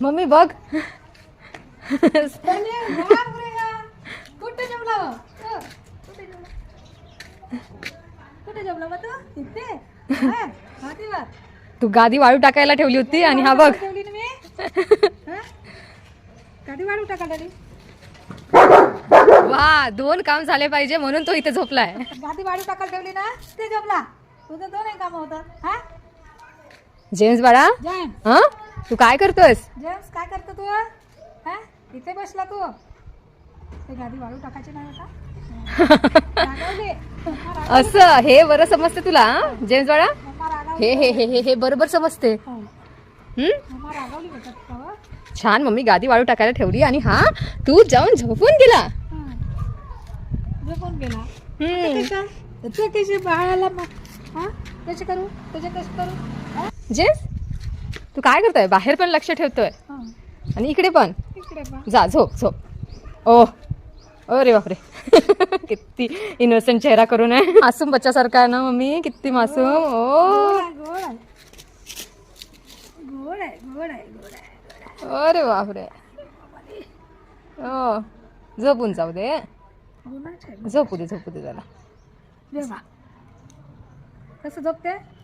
Mummy बघ. कुठे जमला कुठे जमला मग तू इथे तू गादी वाळू टाकायला ठेवली होती आणि हा बघ. ठेवली ना मी गाडी वाढू टाकायला. वा 2 काम झाले पाहिजे म्हणून तो इथे झोपलाय. गादी वाढू टाकायला ठेवली ना ते जमला. तुझं 2 काम होतं. हा जेम्स बाळा, जेम्स हा तू काय करतोयस? जेम्स काय करतो तू? हा इथे बसला तू. ते गादी वाळू टाकायची नाही आता. असं हे बरं समजते तुला जेम्स बाळा. हे हे हे हे हे बरोबर समजते. रागावली छान मम्मी गादी वाळू टाकायला ठेवली आणि हा तू जाऊन झोपून गेला. झोपून गेला. तू कशी बाळाला कशी करू तुझे कशी करू? जेम्स तू काय करतोय? बाहेर पण लक्ष ठेवतोय आणि इकडे पण. इकडे पण जा झोप झोप. ओ अरे बापरे. किती इनोसेंट चेहरा करून आहे. मासूम बच्चासारखा आहे ना मम्मी. किती मासूम. ओ गोड आहे गोड आहे गोड आहे गोड आहे. अरे बापरे. ओ झोपून जाऊ दे. झोपू दे झोपू दे त्याला. कसं झोपते?